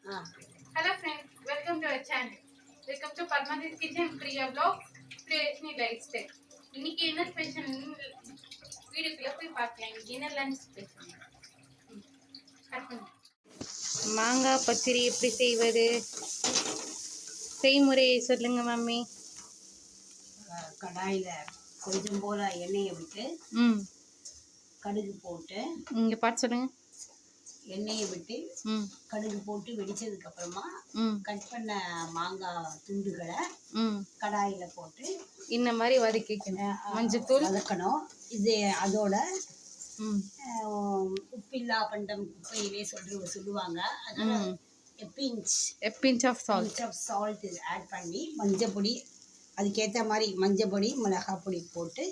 Hello friends, welcome to our channel. Welcome to Padma's Kitchen Priya Vlog, Priyashni Lifestyle. இன்னைக்கு என்ன special வீடியோக்குள்ள போய் பார்க்கலாம். இன்னைக்கு என்ன லஞ்ச் ஸ்பெஷல்? மாங்காய் பச்சடி எப்படி செய்வது? செய்முறையை சொல்லுங்க மம்மி. கடாயில் கொஞ்சம் போல எண்ணெயை விட்டு கடுகு போட்டு இங்கே பார்த்து சொல்லுங்க. எண்ணெயை விட்டு கடுகு போட்டு வெடிச்சதுக்கு அப்புறமா கட் பண்ண மாங்காய் துண்டுகளை கடாயில போட்டு இந்த மாதிரி வதக்கிக்கணும். மஞ்சத்தூள் வதக்கணும். இது அதோட உப்பில்லா பண்டம் குப்பையிலே சொல்லுவாங்க. அதனால பிஞ்ச் ஆஃப் சால்ட் ஆட் பண்ணி மஞ்சப்பொடி அதுக்கேற்ற மாதிரி மஞ்சப்பொடி மிளகாய் பொடி போட்டு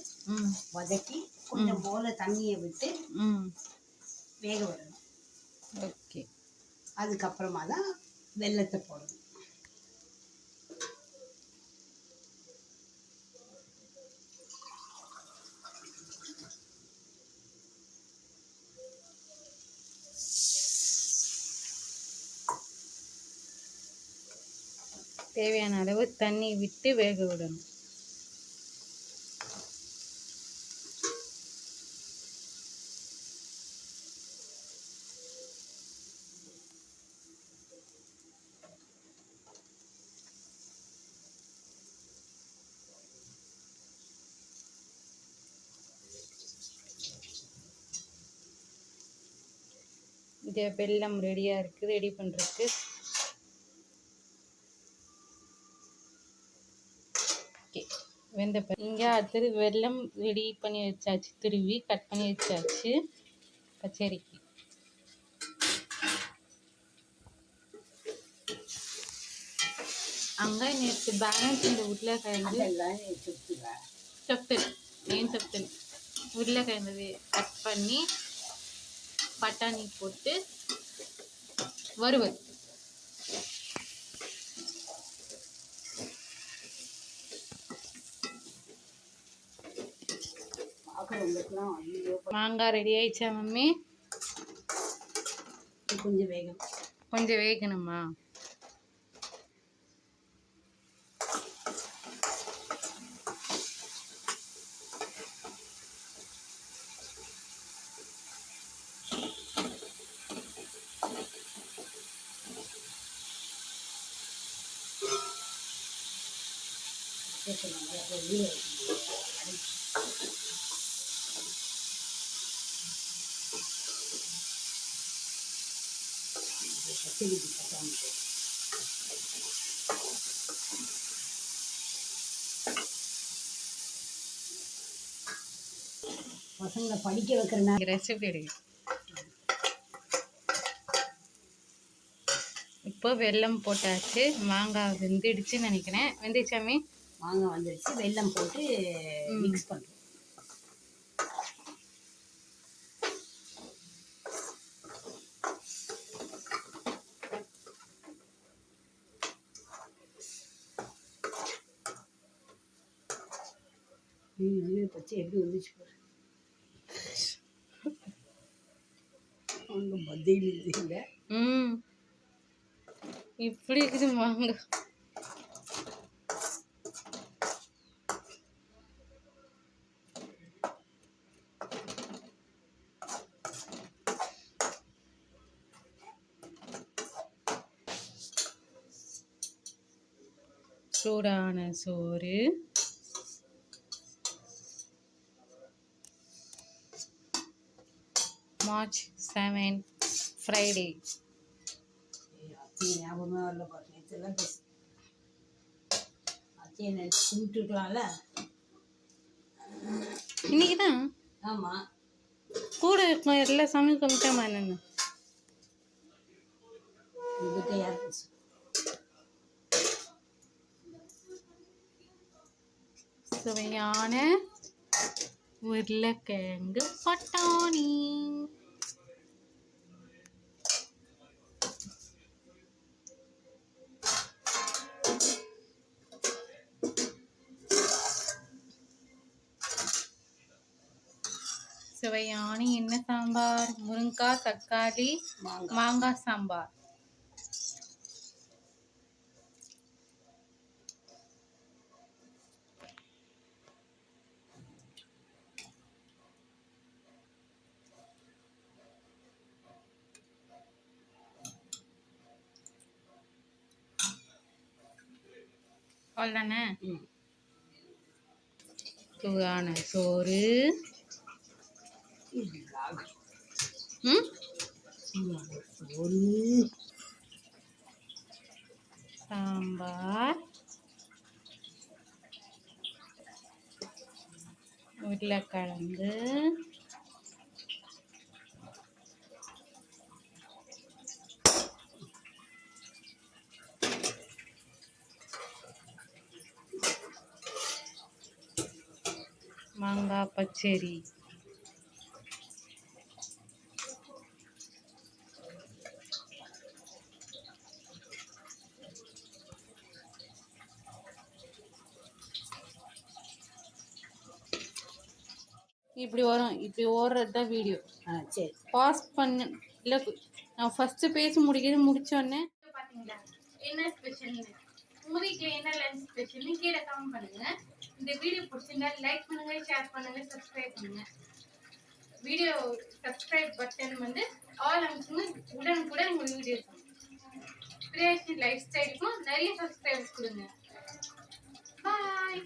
வதக்கி கொஞ்சம் போல தண்ணியை விட்டு வேக விடணும். ஓகே, அதுக்கப்புறமா தான் வெல்லத்தை போடணும். தேவையான அளவு தண்ணி விட்டு வேக விடணும். இது வெல்லம் ரெடியாக இருக்குது. ரெடி பண்ணுறதுக்கு ஓகே வெந்த இங்கே அடுத்தது வெல்லம் ரெடி பண்ணி வச்சாச்சு. துருவி கட் பண்ணி வச்சாச்சு பச்சரிக்கு. அங்கே நேற்று பேலன்ஸ் இந்த உருளைக்கிழங்கு சொப்தல் உருளைக்கிழங்கு கட் பண்ணி பட்டாணி போட்டு வறுவல். மாங்காய் ரெடி ஆயிடுச்சா மம்மி? கொஞ்சம் வேகணுமா? பசங்களை படிக்க வைக்கிறேன். ரெசிபி எடுங்க. இப்போ வெல்லம் போட்டாச்சு. மாங்காய் வெந்துடுச்சுன்னு நினைக்கிறேன். வெந்துச்சாமி? மாங்காய் வந்துடுச்சு. வெல்லம் போட்டு மிக்ஸ் பண்ணுறோம். பச்சை எப்படி வந்துச்சு பாரு. மத்தியில் இல்லை இப்படி இருக்குது மாங்காய். சூடான சோறு, March 7 Friday. ஞாபகமே வரல பாரு. நேற்றுலாம் அத்தையை நினச்சி கும்பிட்டுருக்கலாம்ல. இன்னைக்கு தான். ஆமாம், கூட இருக்கும் எல்லா சமையல் கமிட்டாமா என்னென்ன இதுக்கு யார் பேசு. சுவையான உருளைக்கிழங்கு பட்டாணி. சுவையான என்ன சாம்பார்? முருங்கைக்காய் தக்காளி மாங்காய் சாம்பார். அவ்வளோதானே. ம். சூடான சோறு. இதுக்காக ம் சூடான சோறு, சாம்பார், உருளைக்கிழங்கு, மாங்காய் பச்சடி. இப்படி வரும். இப்படி ஓடுறது தான் வீடியோ. சரி. பாஸ் பண்ண இல்லை, நான் ஃபஸ்ட்டு பேசி முடிச்சோடனே பார்த்தீங்களா என்ன ஸ்பெஷல்னு. உங்கள் வீட்டில் என்ன லஞ்ச் ஸ்பெஷல்னு கீழே கமெண்ட் பண்ணுங்கள். இந்த வீடியோ பிடிச்சிருந்தா லைக் பண்ணுங்கள், ஷேர் பண்ணுங்கள், சப்ஸ்கிரைப் பண்ணுங்கள். வீடியோ சப்ஸ்கிரைப் பட்டன் வந்து ஆல் அமுக்குங்க. உடனுக்குடன் உங்கள் வீடியோ கிரியேஷன் லைஃப் ஸ்டைலுக்கும் நிறைய சப்ஸ்கிரைபர்ஸ் கொடுங்க. பாய்.